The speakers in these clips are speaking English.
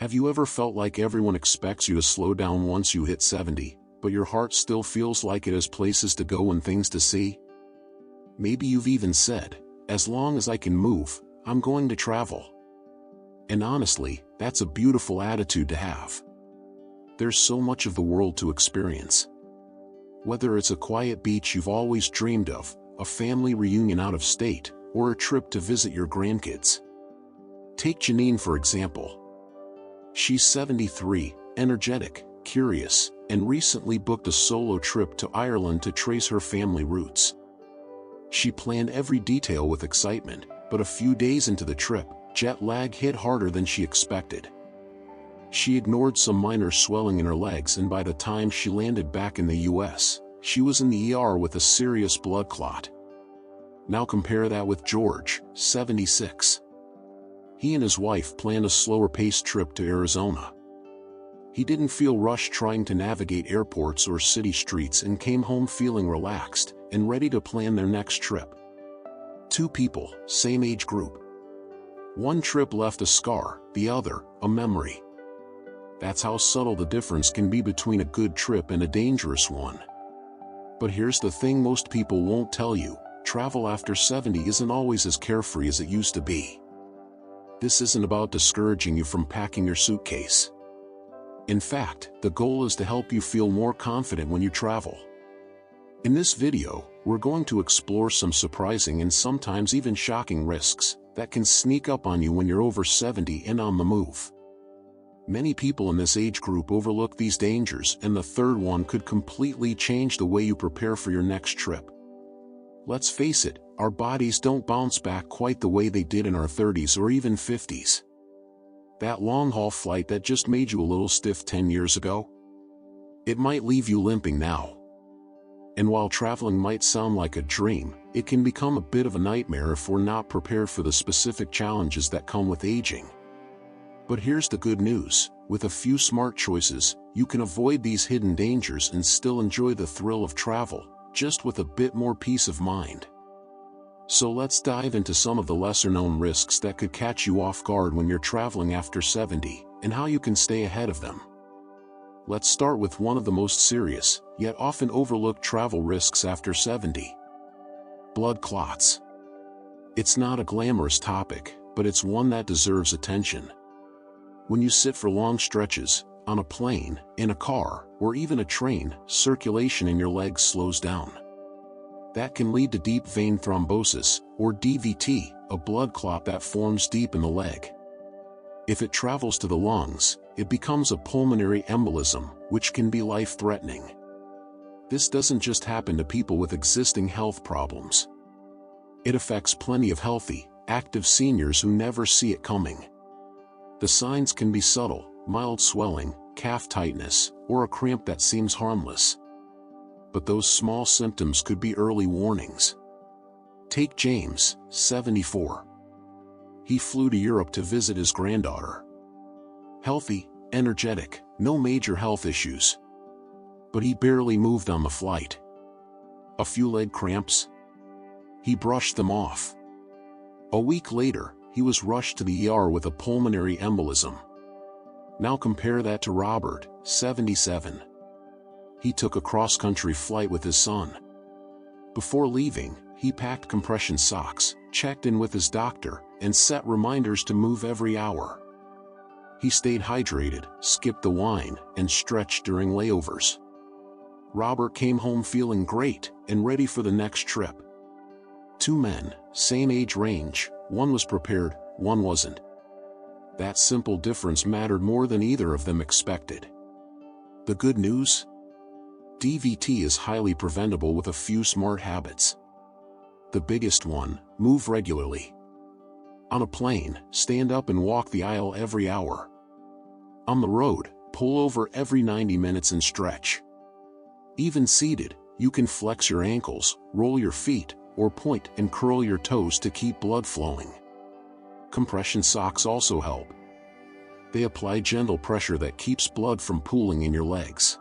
Have you ever felt like everyone expects you to slow down once you hit 70, but your heart still feels like it has places to go and things to see? Maybe you've even said, as long as I can move, I'm going to travel. And honestly, that's a beautiful attitude to have. There's so much of the world to experience. Whether it's a quiet beach you've always dreamed of, a family reunion out of state, or a trip to visit your grandkids. Take Janine for example. She's 73, energetic, curious, and recently booked a solo trip to Ireland to trace her family roots. She planned every detail with excitement, but a few days into the trip, jet lag hit harder than she expected. She ignored some minor swelling in her legs, and by the time she landed back in the US, she was in the ER with a serious blood clot. Now compare that with George, 76. He and his wife planned a slower-paced trip to Arizona. He didn't feel rushed trying to navigate airports or city streets and came home feeling relaxed and ready to plan their next trip. Two people, same age group. One trip left a scar, the other, a memory. That's how subtle the difference can be between a good trip and a dangerous one. But here's the thing most people won't tell you, travel after 70 isn't always as carefree as it used to be. This isn't about discouraging you from packing your suitcase. In fact, the goal is to help you feel more confident when you travel. In this video, we're going to explore some surprising and sometimes even shocking risks that can sneak up on you when you're over 70 and on the move. Many people in this age group overlook these dangers, and the third one could completely change the way you prepare for your next trip. Let's face it, our bodies don't bounce back quite the way they did in our 30s or even 50s. That long-haul flight that just made you a little stiff 10 years ago? It might leave you limping now. And while traveling might sound like a dream, it can become a bit of a nightmare if we're not prepared for the specific challenges that come with aging. But here's the good news, with a few smart choices, you can avoid these hidden dangers and still enjoy the thrill of travel, just with a bit more peace of mind. So let's dive into some of the lesser-known risks that could catch you off guard when you're traveling after 70, and how you can stay ahead of them. Let's start with one of the most serious, yet often overlooked travel risks after 70. Blood clots. It's not a glamorous topic, but it's one that deserves attention. When you sit for long stretches, on a plane, in a car, or even a train, circulation in your legs slows down. That can lead to deep vein thrombosis, or DVT, a blood clot that forms deep in the leg. If it travels to the lungs, it becomes a pulmonary embolism, which can be life-threatening. This doesn't just happen to people with existing health problems. It affects plenty of healthy, active seniors who never see it coming. The signs can be subtle, mild swelling, calf tightness, or a cramp that seems harmless. But those small symptoms could be early warnings. Take James, 74. He flew to Europe to visit his granddaughter. Healthy, energetic, no major health issues. But he barely moved on the flight. A few leg cramps? He brushed them off. A week later, he was rushed to the ER with a pulmonary embolism. Now compare that to Robert, 77. He took a cross-country flight with his son. Before leaving, he packed compression socks, checked in with his doctor, and set reminders to move every hour. He stayed hydrated, skipped the wine, and stretched during layovers. Robert came home feeling great and ready for the next trip. Two men, same age range, one was prepared, one wasn't. That simple difference mattered more than either of them expected. The good news? DVT is highly preventable with a few smart habits. The biggest one, move regularly. On a plane, stand up and walk the aisle every hour. On the road, pull over every 90 minutes and stretch. Even seated, you can flex your ankles, roll your feet, or point and curl your toes to keep blood flowing. Compression socks also help. They apply gentle pressure that keeps blood from pooling in your legs.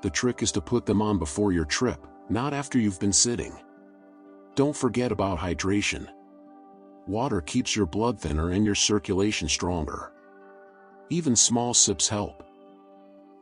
The trick is to put them on before your trip, not after you've been sitting. Don't forget about hydration. Water keeps your blood thinner and your circulation stronger. Even small sips help.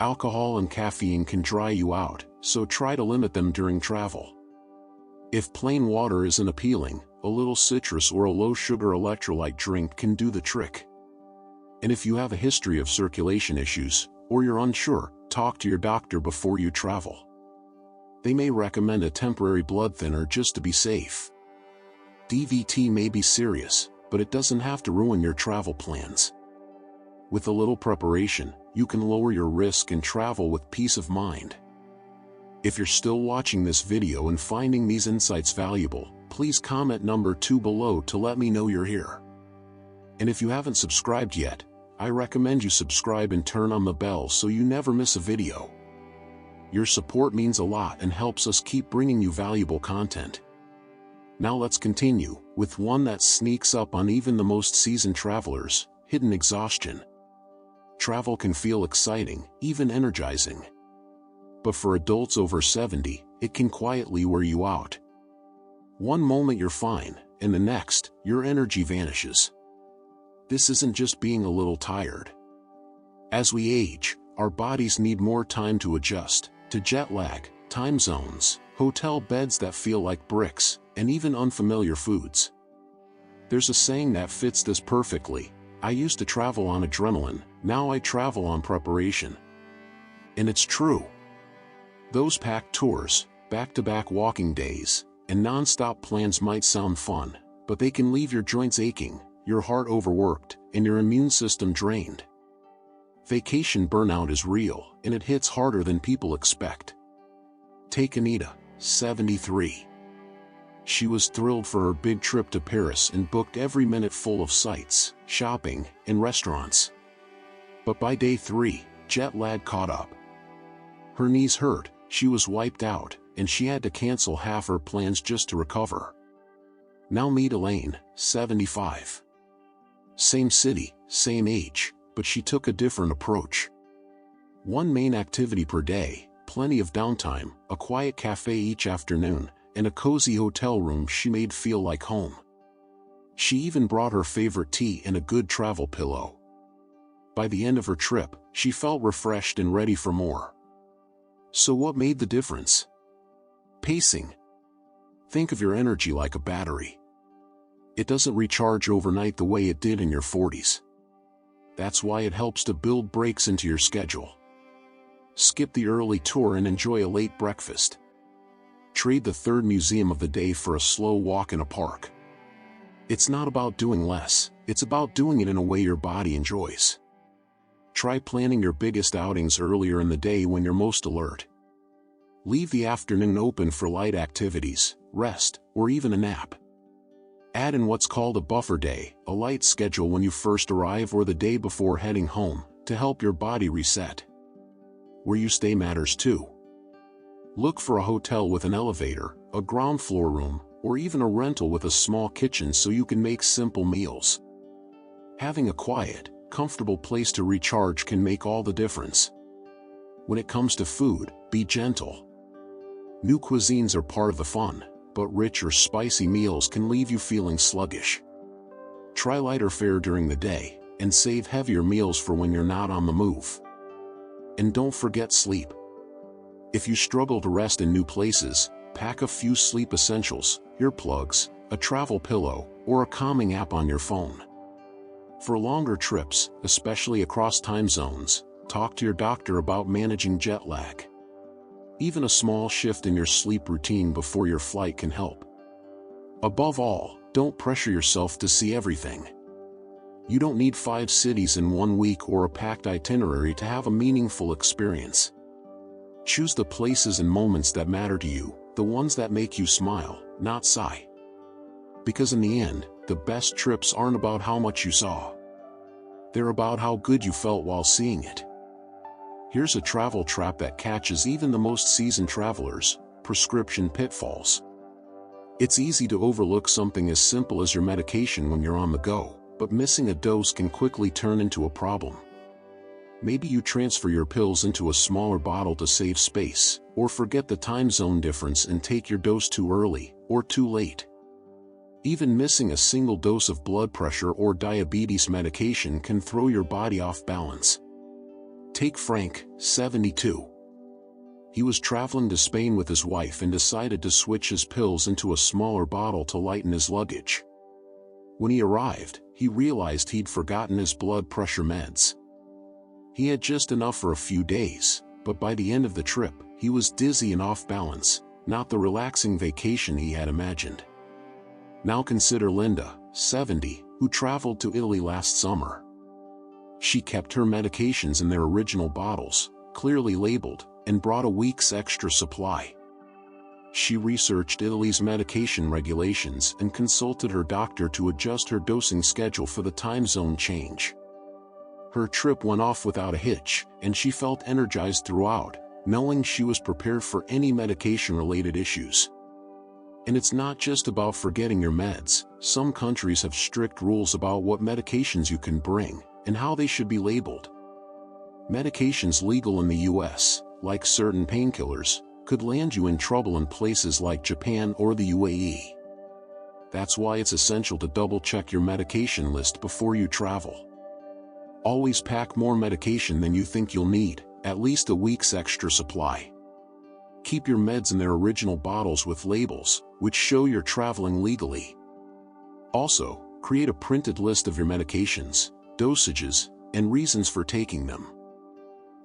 Alcohol and caffeine can dry you out, so try to limit them during travel. If plain water isn't appealing, a little citrus or a low-sugar electrolyte drink can do the trick. And if you have a history of circulation issues, or you're unsure, talk to your doctor before you travel. They may recommend a temporary blood thinner just to be safe. DVT may be serious, but it doesn't have to ruin your travel plans. With a little preparation, you can lower your risk and travel with peace of mind. If you're still watching this video and finding these insights valuable, please comment number 2 below to let me know you're here. And if you haven't subscribed yet, I recommend you subscribe and turn on the bell so you never miss a video. Your support means a lot and helps us keep bringing you valuable content. Now let's continue with one that sneaks up on even the most seasoned travelers: hidden exhaustion. Travel can feel exciting, even energizing. But for adults over 70, it can quietly wear you out. One moment you're fine, and the next, your energy vanishes. This isn't just being a little tired. As we age, our bodies need more time to adjust to jet lag, time zones, hotel beds that feel like bricks, and even unfamiliar foods. There's a saying that fits this perfectly: I used to travel on adrenaline, now I travel on preparation. And it's true. Those packed tours, back-to-back walking days, and non-stop plans might sound fun, but they can leave your joints aching, your heart overworked, and your immune system drained. Vacation burnout is real, and it hits harder than people expect. Take Anita, 73. She was thrilled for her big trip to Paris and booked every minute full of sights, shopping, and restaurants. But by day 3, jet lag caught up. Her knees hurt, she was wiped out, and she had to cancel half her plans just to recover. Now meet Elaine, 75. Same city, same age, but she took a different approach. One main activity per day, plenty of downtime, a quiet cafe each afternoon, and a cozy hotel room she made feel like home. She even brought her favorite tea and a good travel pillow. By the end of her trip, she felt refreshed and ready for more. So what made the difference? Pacing. Think of your energy like a battery. It doesn't recharge overnight the way it did in your 40s. That's why it helps to build breaks into your schedule. Skip the early tour and enjoy a late breakfast. Trade the third museum of the day for a slow walk in a park. It's not about doing less, it's about doing it in a way your body enjoys. Try planning your biggest outings earlier in the day when you're most alert. Leave the afternoon open for light activities, rest, or even a nap. Add in what's called a buffer day, a light schedule when you first arrive or the day before heading home, to help your body reset. Where you stay matters too. Look for a hotel with an elevator, a ground floor room, or even a rental with a small kitchen so you can make simple meals. Having a quiet, comfortable place to recharge can make all the difference. When it comes to food, be gentle. New cuisines are part of the fun, but rich or spicy meals can leave you feeling sluggish. Try lighter fare during the day, and save heavier meals for when you're not on the move. And don't forget sleep. If you struggle to rest in new places, pack a few sleep essentials, earplugs, a travel pillow, or a calming app on your phone. For longer trips, especially across time zones, talk to your doctor about managing jet lag. Even a small shift in your sleep routine before your flight can help. Above all, don't pressure yourself to see everything. You don't need 5 cities in 1 week or a packed itinerary to have a meaningful experience. Choose the places and moments that matter to you, the ones that make you smile, not sigh. Because in the end, the best trips aren't about how much you saw. They're about how good you felt while seeing it. Here's a travel trap that catches even the most seasoned travelers: prescription pitfalls. It's easy to overlook something as simple as your medication when you're on the go, but missing a dose can quickly turn into a problem. Maybe you transfer your pills into a smaller bottle to save space, or forget the time zone difference and take your dose too early, or too late. Even missing a single dose of blood pressure or diabetes medication can throw your body off balance. Take Frank, 72. He was traveling to Spain with his wife and decided to switch his pills into a smaller bottle to lighten his luggage. When he arrived, he realized he'd forgotten his blood pressure meds. He had just enough for a few days, but by the end of the trip, he was dizzy and off balance, not the relaxing vacation he had imagined. Now consider Linda, 70, who traveled to Italy last summer. She kept her medications in their original bottles, clearly labeled, and brought a week's extra supply. She researched Italy's medication regulations and consulted her doctor to adjust her dosing schedule for the time zone change. Her trip went off without a hitch, and she felt energized throughout, knowing she was prepared for any medication-related issues. And it's not just about forgetting your meds. Some countries have strict rules about what medications you can bring and how they should be labeled. Medications legal in the US, like certain painkillers, could land you in trouble in places like Japan or the UAE. That's why it's essential to double-check your medication list before you travel. Always pack more medication than you think you'll need, at least a week's extra supply. Keep your meds in their original bottles with labels, which show you're traveling legally. Also, create a printed list of your medications, dosages, and reasons for taking them.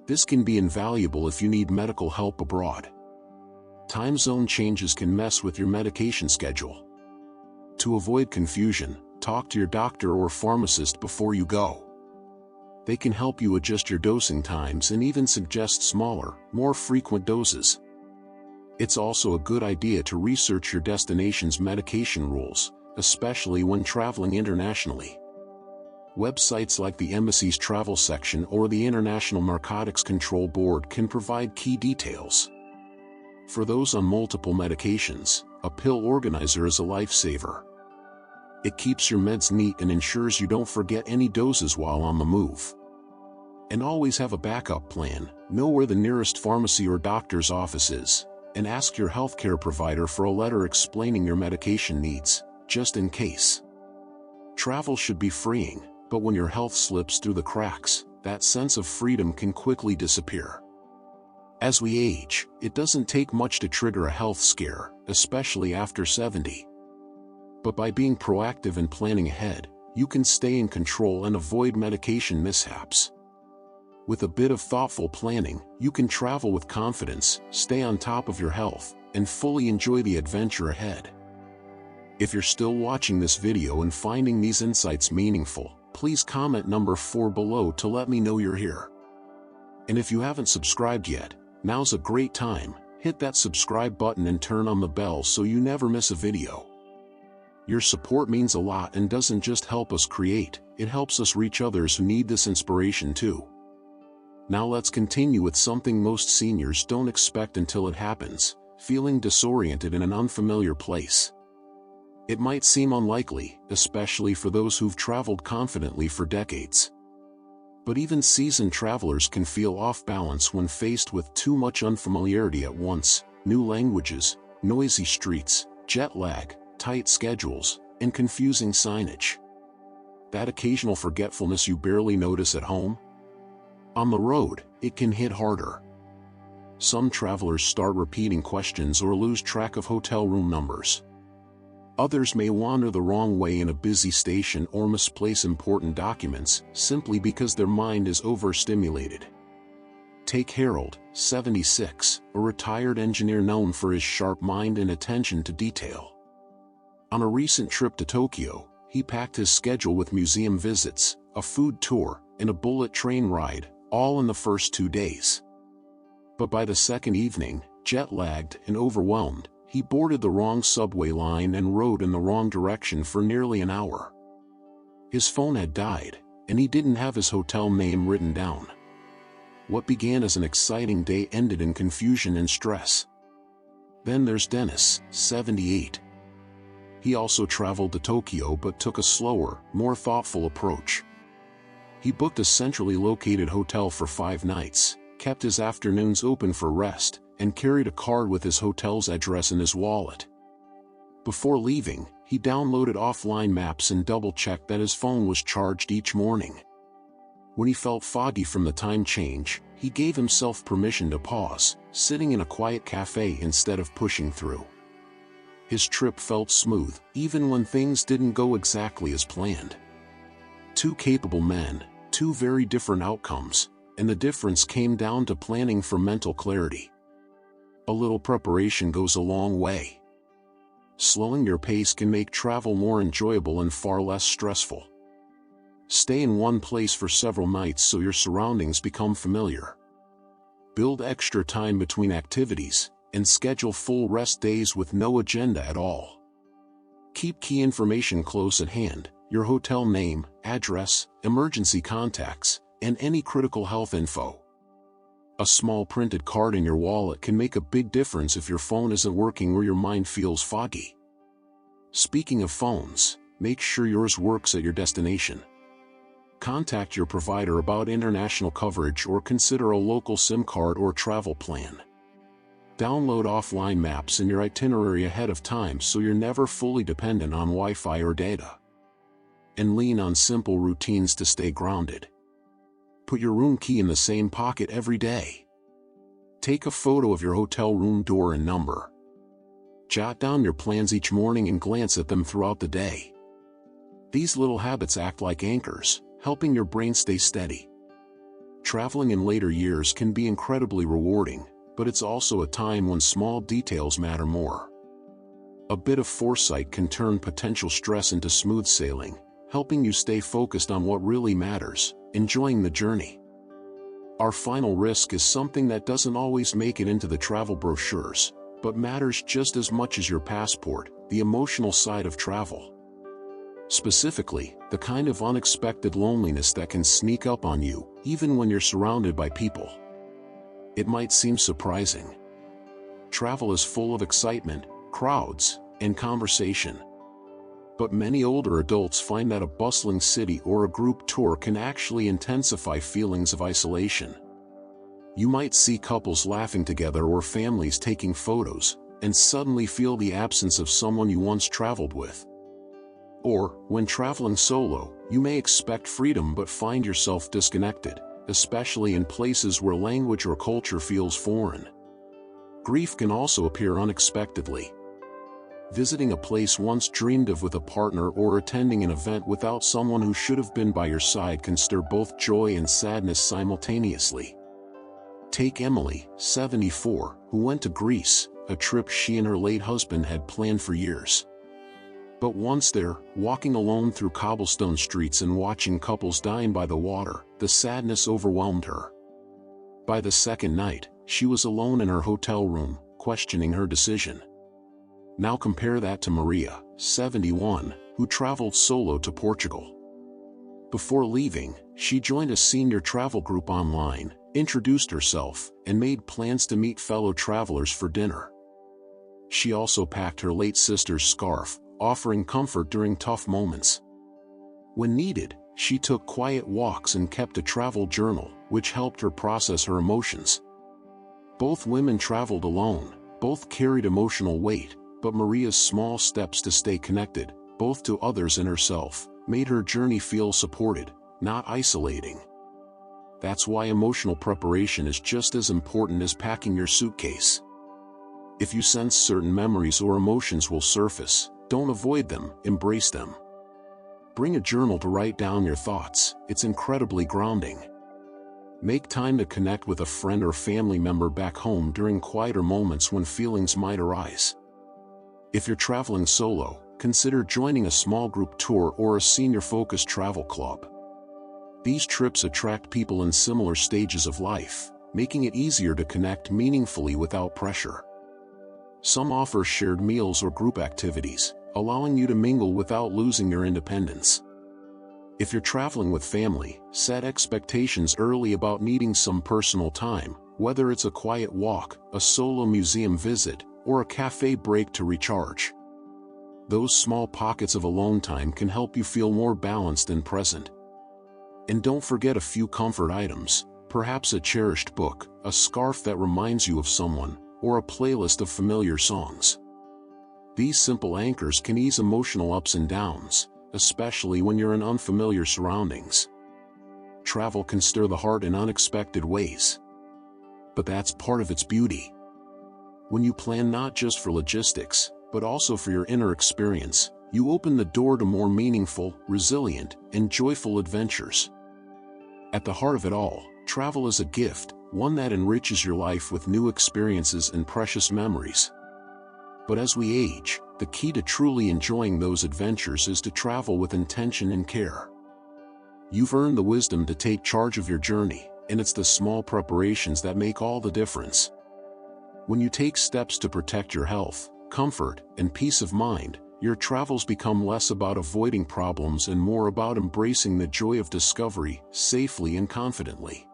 This can be invaluable if you need medical help abroad. Time zone changes can mess with your medication schedule. To avoid confusion, talk to your doctor or pharmacist before you go. They can help you adjust your dosing times and even suggest smaller, more frequent doses. It's also a good idea to research your destination's medication rules, especially when traveling internationally. Websites like the embassy's travel section or the International Narcotics Control Board can provide key details. For those on multiple medications, a pill organizer is a lifesaver. It keeps your meds neat and ensures you don't forget any doses while on the move. And always have a backup plan. Know where the nearest pharmacy or doctor's office is, and ask your healthcare provider for a letter explaining your medication needs, just in case. Travel should be freeing, but when your health slips through the cracks, that sense of freedom can quickly disappear. As we age, it doesn't take much to trigger a health scare, especially after 70. But by being proactive and planning ahead, you can stay in control and avoid medication mishaps. With a bit of thoughtful planning, you can travel with confidence, stay on top of your health, and fully enjoy the adventure ahead. If you're still watching this video and finding these insights meaningful, please comment number 4 below to let me know you're here. And if you haven't subscribed yet, now's a great time. Hit that subscribe button and turn on the bell so you never miss a video. Your support means a lot and doesn't just help us create, it helps us reach others who need this inspiration too. Now let's continue with something most seniors don't expect until it happens: feeling disoriented in an unfamiliar place. It might seem unlikely, especially for those who've traveled confidently for decades. But even seasoned travelers can feel off balance when faced with too much unfamiliarity at once: new languages, noisy streets, jet lag, tight schedules, and confusing signage. That occasional forgetfulness you barely notice at home? On the road, it can hit harder. Some travelers start repeating questions or lose track of hotel room numbers. Others may wander the wrong way in a busy station or misplace important documents simply because their mind is overstimulated. Take Harold, 76, a retired engineer known for his sharp mind and attention to detail. On a recent trip to Tokyo, he packed his schedule with museum visits, a food tour, and a bullet train ride, all in the first 2 days. But by the second evening, jet-lagged and overwhelmed, he boarded the wrong subway line and rode in the wrong direction for nearly an hour. His phone had died, and he didn't have his hotel name written down. What began as an exciting day ended in confusion and stress. Then there's Dennis, 78. He also traveled to Tokyo but took a slower, more thoughtful approach. He booked a centrally located hotel for 5 nights, kept his afternoons open for rest, and carried a card with his hotel's address in his wallet. Before leaving, he downloaded offline maps and double-checked that his phone was charged each morning. When he felt foggy from the time change, he gave himself permission to pause, sitting in a quiet cafe instead of pushing through. His trip felt smooth, even when things didn't go exactly as planned. Two capable men, two very different outcomes, and the difference came down to planning for mental clarity. A little preparation goes a long way. Slowing your pace can make travel more enjoyable and far less stressful. Stay in one place for several nights so your surroundings become familiar. Build extra time between activities, and schedule full rest days with no agenda at all. Keep key information close at hand: your hotel name, address, emergency contacts, and any critical health info. A small printed card in your wallet can make a big difference if your phone isn't working or your mind feels foggy. Speaking of phones, make sure yours works at your destination. Contact your provider about international coverage or consider a local SIM card or travel plan. Download offline maps in your itinerary ahead of time so you're never fully dependent on Wi-Fi or data. And lean on simple routines to stay grounded. Put your room key in the same pocket every day. Take a photo of your hotel room door and number. Jot down your plans each morning and glance at them throughout the day. These little habits act like anchors, helping your brain stay steady. Traveling in later years can be incredibly rewarding, but it's also a time when small details matter more. A bit of foresight can turn potential stress into smooth sailing, helping you stay focused on what really matters, enjoying the journey. Our final risk is something that doesn't always make it into the travel brochures, but matters just as much as your passport: the emotional side of travel. Specifically, the kind of unexpected loneliness that can sneak up on you, even when you're surrounded by people. It might seem surprising. Travel is full of excitement, crowds, and conversation. But many older adults find that a bustling city or a group tour can actually intensify feelings of isolation. You might see couples laughing together or families taking photos, and suddenly feel the absence of someone you once traveled with. Or, when traveling solo, you may expect freedom but find yourself disconnected, especially in places where language or culture feels foreign. Grief can also appear unexpectedly. Visiting a place once dreamed of with a partner or attending an event without someone who should have been by your side can stir both joy and sadness simultaneously. Take Emily, 74, who went to Greece, a trip she and her late husband had planned for years. But once there, walking alone through cobblestone streets and watching couples dine by the water, the sadness overwhelmed her. By the second night, she was alone in her hotel room, questioning her decision. Now compare that to Maria, 71, who traveled solo to Portugal. Before leaving, she joined a senior travel group online, introduced herself, and made plans to meet fellow travelers for dinner. She also packed her late sister's scarf, offering comfort during tough moments. When needed, she took quiet walks and kept a travel journal, which helped her process her emotions. Both women traveled alone, both carried emotional weight, but Maria's small steps to stay connected, both to others and herself, made her journey feel supported, not isolating. That's why emotional preparation is just as important as packing your suitcase. If you sense certain memories or emotions will surface, don't avoid them, embrace them. Bring a journal to write down your thoughts, it's incredibly grounding. Make time to connect with a friend or family member back home during quieter moments when feelings might arise. If you're traveling solo, consider joining a small group tour or a senior-focused travel club. These trips attract people in similar stages of life, making it easier to connect meaningfully without pressure. Some offer shared meals or group activities, allowing you to mingle without losing your independence. If you're traveling with family, set expectations early about needing some personal time, whether it's a quiet walk, a solo museum visit, or a cafe break to recharge. Those small pockets of alone time can help you feel more balanced and present. And don't forget a few comfort items, perhaps a cherished book, a scarf that reminds you of someone, or a playlist of familiar songs. These simple anchors can ease emotional ups and downs, especially when you're in unfamiliar surroundings. Travel can stir the heart in unexpected ways. But that's part of its beauty. When you plan not just for logistics, but also for your inner experience, you open the door to more meaningful, resilient, and joyful adventures. At the heart of it all, travel is a gift, one that enriches your life with new experiences and precious memories. But as we age, the key to truly enjoying those adventures is to travel with intention and care. You've earned the wisdom to take charge of your journey, and it's the small preparations that make all the difference. When you take steps to protect your health, comfort, and peace of mind, your travels become less about avoiding problems and more about embracing the joy of discovery, safely and confidently.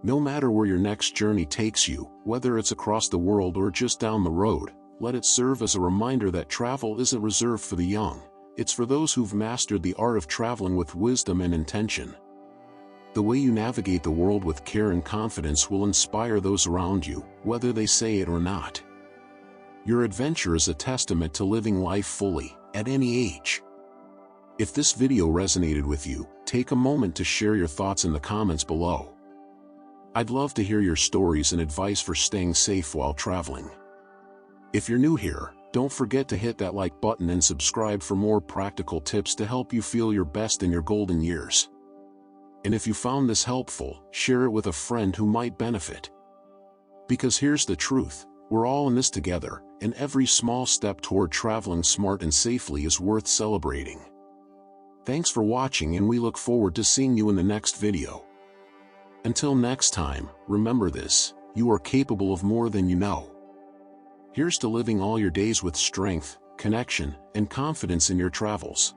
No matter where your next journey takes you, whether it's across the world or just down the road, let it serve as a reminder that travel isn't reserved for the young, it's for those who've mastered the art of traveling with wisdom and intention. The way you navigate the world with care and confidence will inspire those around you, whether they say it or not. Your adventure is a testament to living life fully, at any age. If this video resonated with you, take a moment to share your thoughts in the comments below. I'd love to hear your stories and advice for staying safe while traveling. If you're new here, don't forget to hit that like button and subscribe for more practical tips to help you feel your best in your golden years. And if you found this helpful, share it with a friend who might benefit. Because here's the truth, we're all in this together, and every small step toward traveling smart and safely is worth celebrating. Thanks for watching, and we look forward to seeing you in the next video. Until next time, remember this, you are capable of more than you know. Here's to living all your days with strength, connection, and confidence in your travels.